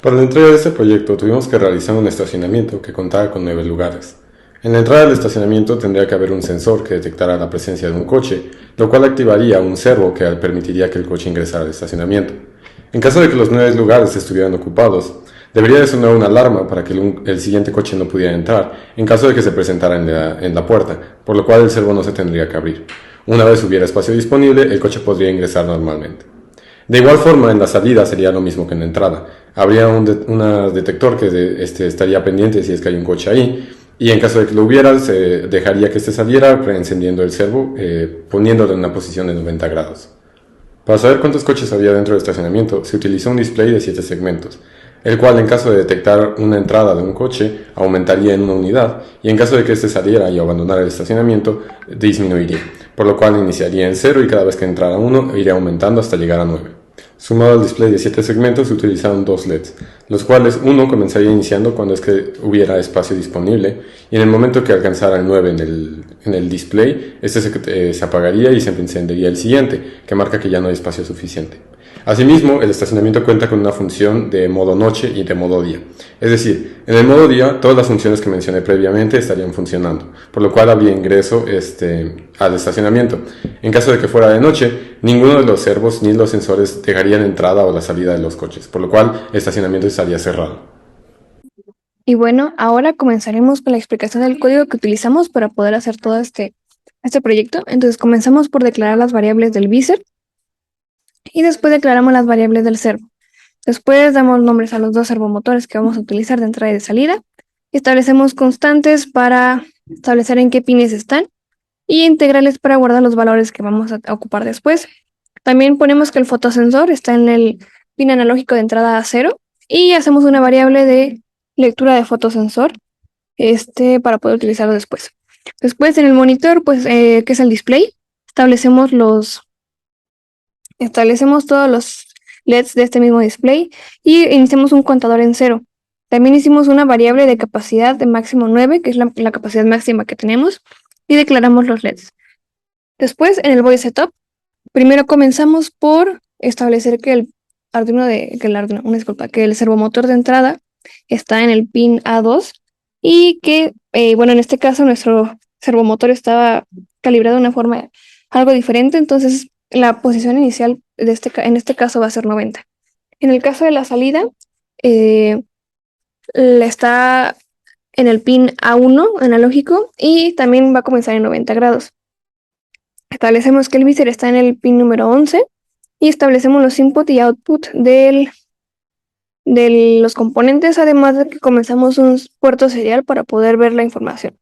Para la entrega de este proyecto tuvimos que realizar un estacionamiento que contaba con 9 lugares. En la entrada del estacionamiento tendría que haber un sensor que detectara la presencia de un coche, lo cual activaría un servo que permitiría que el coche ingresara al estacionamiento. En caso de que los 9 lugares estuvieran ocupados, debería de sonar una alarma para que el siguiente coche no pudiera entrar, en caso de que se presentara en la puerta, por lo cual el servo no se tendría que abrir. Una vez hubiera espacio disponible, el coche podría ingresar normalmente. De igual forma, en la salida sería lo mismo que en la entrada. Habría un detector que estaría pendiente si es que hay un coche ahí, y en caso de que lo hubiera, se dejaría que este saliera reencendiendo el servo, poniéndolo en una posición de 90 grados. Para saber cuántos coches había dentro del estacionamiento, se utilizó un display de 7 segmentos, el cual en caso de detectar una entrada de un coche, aumentaría en una unidad, y en caso de que éste saliera y abandonara el estacionamiento, disminuiría, por lo cual iniciaría en cero y cada vez que entrara uno, iría aumentando hasta llegar a 9. Sumado al display de 7 segmentos, se utilizaron dos LEDs, los cuales uno comenzaría iniciando cuando es que hubiera espacio disponible, y en el momento que alcanzara el 9 en el display, se apagaría y se encendería el siguiente, que marca que ya no hay espacio suficiente. Asimismo, el estacionamiento cuenta con una función de modo noche y de modo día. Es decir, en el modo día, todas las funciones que mencioné previamente estarían funcionando, por lo cual habría ingreso al estacionamiento. En caso de que fuera de noche, ninguno de los servos ni los sensores dejarían entrada o la salida de los coches, por lo cual el estacionamiento estaría cerrado. Y bueno, ahora comenzaremos con la explicación del código que utilizamos para poder hacer todo este proyecto. Entonces comenzamos por declarar las variables del visor y después declaramos las variables del servo. Después damos nombres a los dos servomotores que vamos a utilizar de entrada y de salida. Establecemos constantes para establecer en qué pines están y integrales para guardar los valores que vamos a ocupar después. También ponemos que el fotosensor está en el pin analógico de entrada a 0 y hacemos una variable de lectura de fotosensor para poder utilizarlo después. Después en el monitor, pues, que es el display, establecemos todos los LEDs de este mismo display y iniciamos un contador en 0. También hicimos una variable de capacidad de máximo 9, que es la capacidad máxima que tenemos, y declaramos los LEDs. Después, en el body setup, primero comenzamos por establecer que que el servomotor de entrada está en el pin A2 y que, bueno, en este caso nuestro servomotor estaba calibrado de una forma algo diferente, entonces la posición inicial en este caso va a ser 90. En el caso de la salida, eh, está en el pin A1 analógico y también va a comenzar en 90 grados. Establecemos que el visor está en el pin número 11 y establecemos los input y output de los componentes, además de que comenzamos un puerto serial para poder ver la información.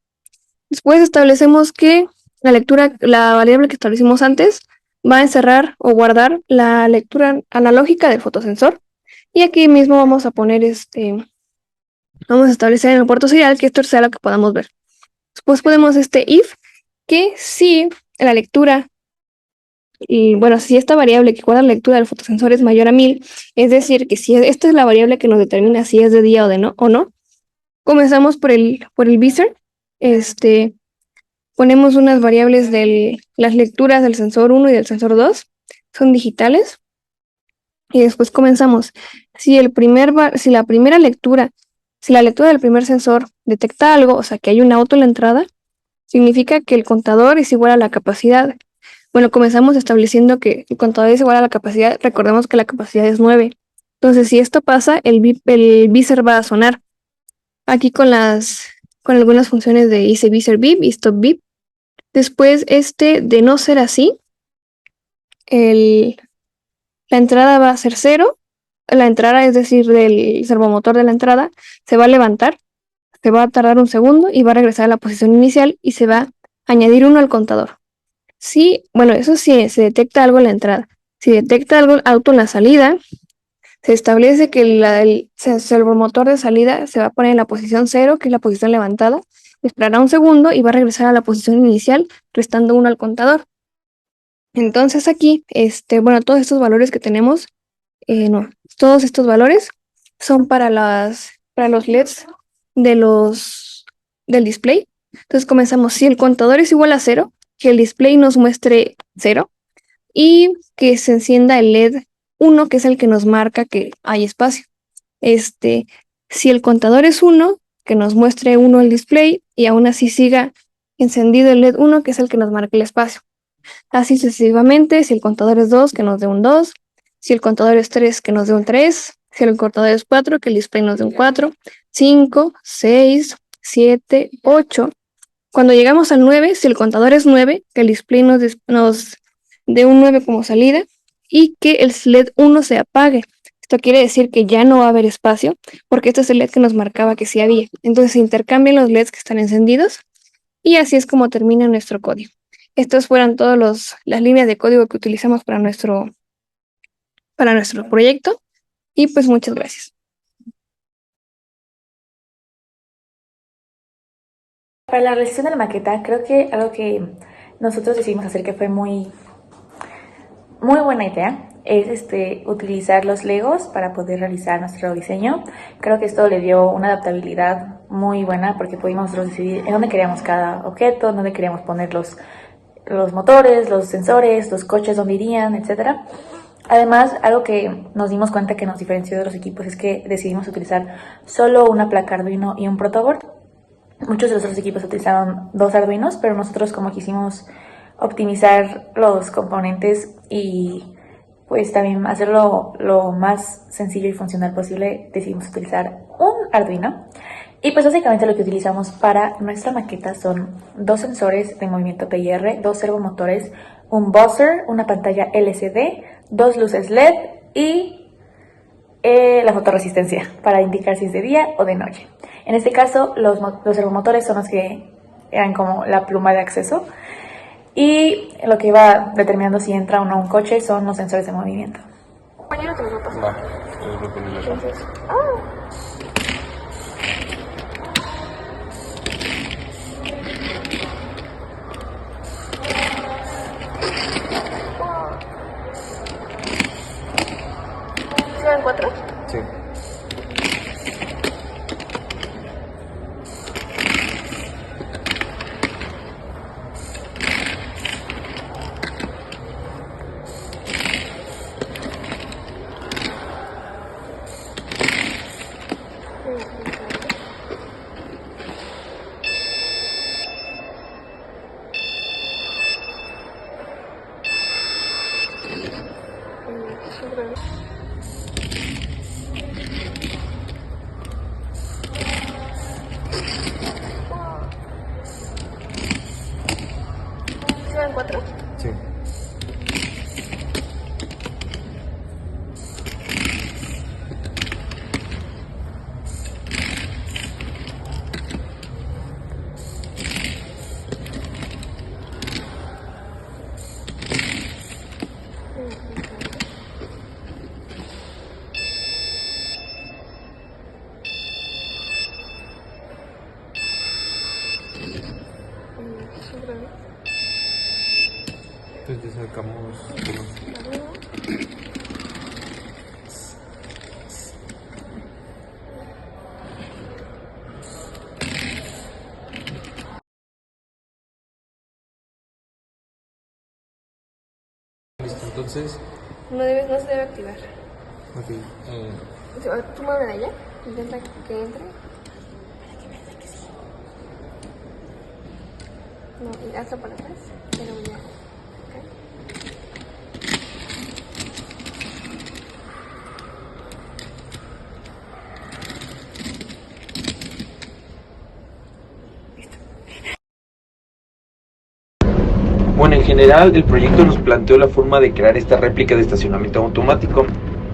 Después establecemos que la variable que establecimos antes, va a encerrar o guardar la lectura analógica del fotosensor. Y aquí mismo vamos a establecer en el puerto serial que esto sea lo que podamos ver. Después podemos if, que si la lectura, y bueno, si esta variable que guarda la lectura del fotosensor es mayor a 1000, es decir, que si esta es la variable que nos determina si es de día o no, comenzamos por el visor, ponemos unas variables de las lecturas del sensor 1 y del sensor 2, son digitales, y después comenzamos. Si la lectura del primer sensor detecta algo, o sea que hay un auto en la entrada, significa que el contador es igual a la capacidad. Bueno, comenzamos estableciendo que el contador es igual a la capacidad, recordemos que la capacidad es 9. Entonces, si esto pasa, el visor va a sonar. Aquí con algunas funciones de hice visor beep y stop beep. Después, de no ser así, el, la entrada va a ser 0. La entrada, es decir, del servomotor de la entrada, se va a levantar, se va a tardar un segundo y va a regresar a la posición inicial y se va a añadir 1 al contador. Sí, bueno, eso sí, se detecta algo en la entrada. Si detecta algo auto en la salida, se establece que el servomotor de salida se va a poner en la posición 0, que es la posición levantada, esperará un segundo y va a regresar a la posición inicial, restando 1 al contador. Entonces aquí, bueno, todos estos valores que tenemos, no, todos estos valores son para los LEDs del display. Entonces comenzamos, si el contador es igual a 0, que el display nos muestre 0 y que se encienda el LED 1, que es el que nos marca que hay espacio. Si el contador es 1, que nos muestre 1 el display y aún así siga encendido el LED 1, que es el que nos marca el espacio. Así sucesivamente, si el contador es 2, que nos dé un 2, si el contador es 3, que nos dé un 3, si el contador es 4, que el display nos dé un 4, 5, 6, 7, 8. Cuando llegamos al 9, si el contador es 9, que el display nos dé un 9 como salida y que el LED 1 se apague. Esto quiere decir que ya no va a haber espacio, porque este es el LED que nos marcaba que sí había. Entonces se intercambian los LEDs que están encendidos y así es como termina nuestro código. Estas fueron todas las líneas de código que utilizamos para nuestro proyecto y pues muchas gracias. Para la realización de la maqueta, creo que algo que nosotros decidimos hacer que fue muy buena idea es utilizar los Legos para poder realizar nuestro diseño. Creo que esto le dio una adaptabilidad muy buena porque pudimos nosotros decidir en dónde queríamos cada objeto, en dónde queríamos poner los motores, los sensores, los coches, dónde irían, etc. Además, algo que nos dimos cuenta que nos diferenció de los equipos es que decidimos utilizar solo una placa Arduino y un protoboard. Muchos de los otros equipos utilizaron 2 Arduinos, pero nosotros como quisimos optimizar los componentes y pues también hacerlo lo más sencillo y funcional posible, decidimos utilizar un Arduino. Y pues básicamente lo que utilizamos para nuestra maqueta son 2 sensores de movimiento PIR, 2 servomotores, un buzzer, una pantalla LCD, 2 luces LED y la fotorresistencia para indicar si es de día o de noche. En este caso, los servomotores son los que eran como la pluma de acceso y lo que iba determinando si entra o no un coche son los sensores de movimiento. Va, ¿Son 4? sí. ¿Son 4? Sí. Entonces sacamos listo, entonces No se debe activar. ok, Tú mueve allá, intenta que entre. No, y hazlo para atrás, pero ya. Bueno, en general el proyecto nos planteó la forma de crear esta réplica de estacionamiento automático.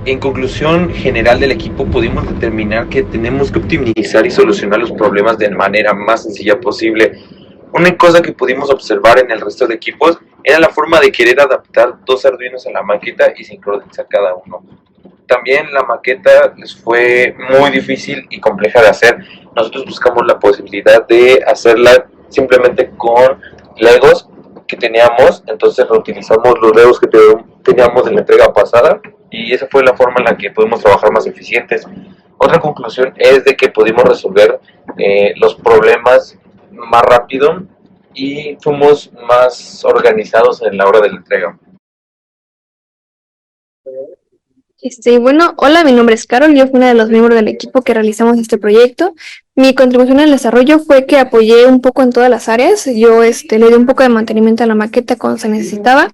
En conclusión general del equipo pudimos determinar que tenemos que optimizar y solucionar los problemas de manera más sencilla posible. Una cosa que pudimos observar en el resto de equipos era la forma de querer adaptar 2 Arduinos a la maqueta y sincronizar cada uno. También la maqueta les fue muy difícil y compleja de hacer. Nosotros buscamos la posibilidad de hacerla simplemente con Legos que teníamos, entonces reutilizamos los Legos que teníamos de la entrega pasada y esa fue la forma en la que pudimos trabajar más eficientes. Otra conclusión es de que pudimos resolver los problemas más rápido y fuimos más organizados en la hora de la entrega. Bueno, hola, mi nombre es Carol, yo fui una de los miembros del equipo que realizamos este proyecto. Mi contribución al desarrollo fue que apoyé un poco en todas las áreas. Yo le di un poco de mantenimiento a la maqueta cuando se necesitaba.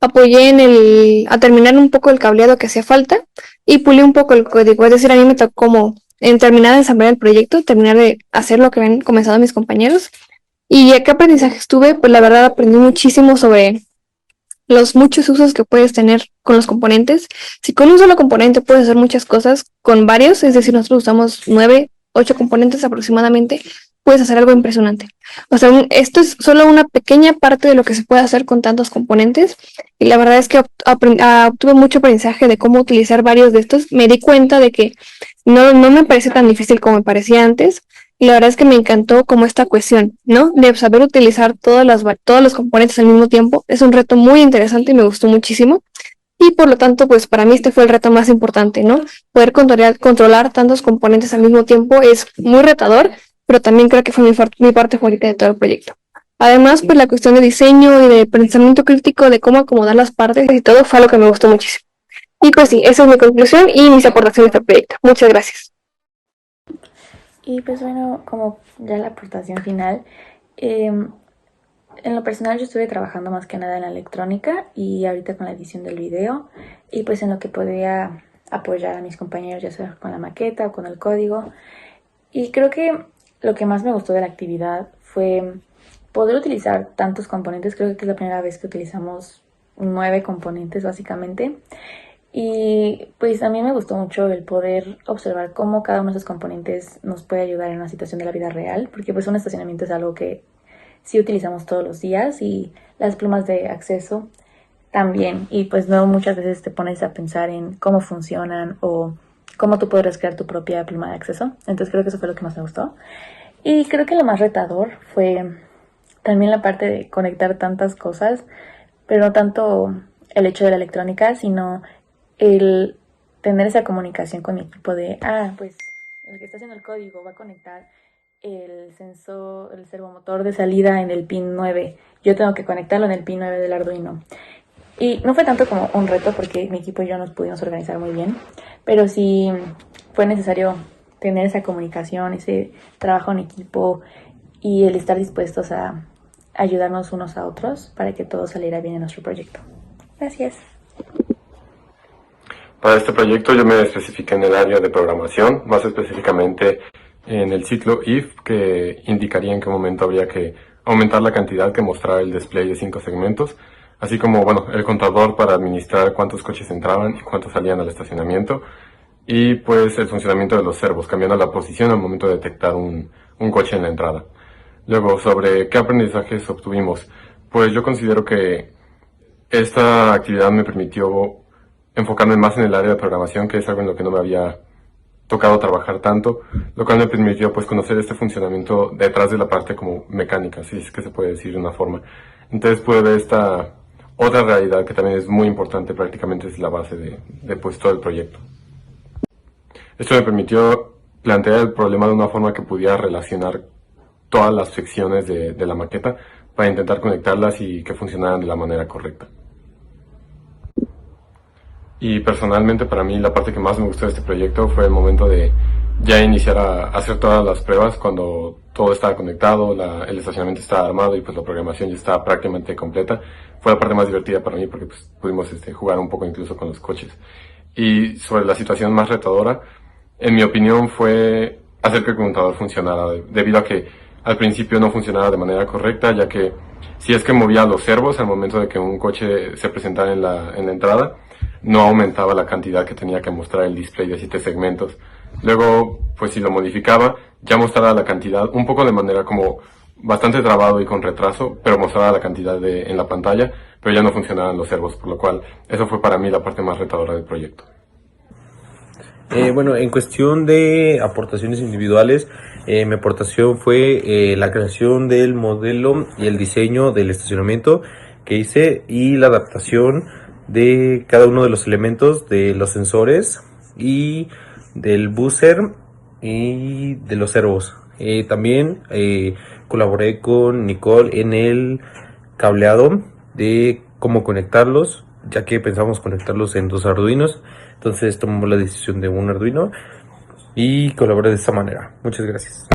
Apoyé a terminar un poco el cableado que hacía falta y pulí un poco el código. Es decir, a mí me tocó como en terminar de ensamblar el proyecto, terminar de hacer lo que habían comenzado mis compañeros. ¿Y qué aprendizaje estuve? Pues la verdad aprendí muchísimo sobre los muchos usos que puedes tener con los componentes. Si con un solo componente puedes hacer muchas cosas, con varios, es decir, nosotros usamos 9, 8 componentes aproximadamente, puedes hacer algo impresionante. O sea, esto es solo una pequeña parte de lo que se puede hacer con tantos componentes. Y la verdad es que obtuve mucho aprendizaje de cómo utilizar varios de estos. Me di cuenta de que no me parece tan difícil como me parecía antes. Y la verdad es que me encantó como esta cuestión, ¿no? De saber utilizar todos los componentes al mismo tiempo. Es un reto muy interesante y me gustó muchísimo. Y por lo tanto, pues para mí este fue el reto más importante, ¿no? Poder controlar tantos componentes al mismo tiempo es muy retador, pero también creo que fue mi parte favorita de todo el proyecto. Además, pues la cuestión de diseño y de pensamiento crítico de cómo acomodar las partes y todo fue algo que me gustó muchísimo. Y pues sí, esa es mi conclusión y mis aportaciones al proyecto. Muchas gracias. Y pues bueno, como ya la aportación final, en lo personal yo estuve trabajando más que nada en la electrónica y ahorita con la edición del video y pues en lo que podía apoyar a mis compañeros, ya sea con la maqueta o con el código. Y creo que lo que más me gustó de la actividad fue poder utilizar tantos componentes. Creo que es la primera vez que utilizamos 9 componentes básicamente. Y pues a mí me gustó mucho el poder observar cómo cada uno de esos componentes nos puede ayudar en una situación de la vida real, porque pues un estacionamiento es algo que sí utilizamos todos los días y las plumas de acceso también. Y pues no muchas veces te pones a pensar en cómo funcionan o cómo tú podrás crear tu propia pluma de acceso. Entonces creo que eso fue lo que más me gustó. Y creo que lo más retador fue también la parte de conectar tantas cosas, pero no tanto el hecho de la electrónica, sino el tener esa comunicación con mi equipo de, pues el que está haciendo el código va a conectar el sensor, el servomotor de salida en el pin 9. Yo tengo que conectarlo en el pin 9 del Arduino. Y no fue tanto como un reto porque mi equipo y yo nos pudimos organizar muy bien, pero sí fue necesario tener esa comunicación, ese trabajo en equipo y el estar dispuestos a ayudarnos unos a otros para que todo saliera bien en nuestro proyecto. Gracias. Para este proyecto yo me especifiqué en el área de programación, más específicamente en el ciclo if, que indicaría en qué momento habría que aumentar la cantidad que mostraba el display de 5 segmentos, así como el contador para administrar cuántos coches entraban y cuántos salían al estacionamiento, y pues el funcionamiento de los servos, cambiando la posición al momento de detectar un coche en la entrada. Luego, sobre qué aprendizajes obtuvimos, pues yo considero que esta actividad me permitió enfocarme más en el área de programación, que es algo en lo que no me había tocado trabajar tanto, lo cual me permitió pues conocer este funcionamiento detrás de la parte como mecánica, si es que se puede decir de una forma. Entonces pude ver esta otra realidad que también es muy importante, prácticamente es la base de pues todo el proyecto. Esto me permitió plantear el problema de una forma que pudiera relacionar todas las secciones de la maqueta para intentar conectarlas y que funcionaran de la manera correcta. Y personalmente para mí la parte que más me gustó de este proyecto fue el momento de ya iniciar a hacer todas las pruebas cuando todo estaba conectado, el estacionamiento estaba armado y pues la programación ya estaba prácticamente completa. Fue la parte más divertida para mí porque pues, pudimos jugar un poco incluso con los coches. Y sobre la situación más retadora, en mi opinión fue hacer que el contador funcionara, debido a que al principio no funcionaba de manera correcta, ya que si es que movía los servos al momento de que un coche se presentara en la entrada, no aumentaba la cantidad que tenía que mostrar el display de 7 segmentos. Luego, pues si lo modificaba, ya mostraba la cantidad, un poco de manera como bastante trabado y con retraso, pero mostraba la cantidad en la pantalla, pero ya no funcionaban los servos, por lo cual eso fue para mí la parte más retadora del proyecto. Bueno, en cuestión de aportaciones individuales, mi aportación fue la creación del modelo y el diseño del estacionamiento que hice y la adaptación de cada uno de los elementos de los sensores y del buzzer y de los servos. También colaboré con Nicole en el cableado de cómo conectarlos ya que pensamos conectarlos en 2 Arduinos. Entonces tomamos la decisión de un Arduino y colaborar de esta manera. Muchas gracias.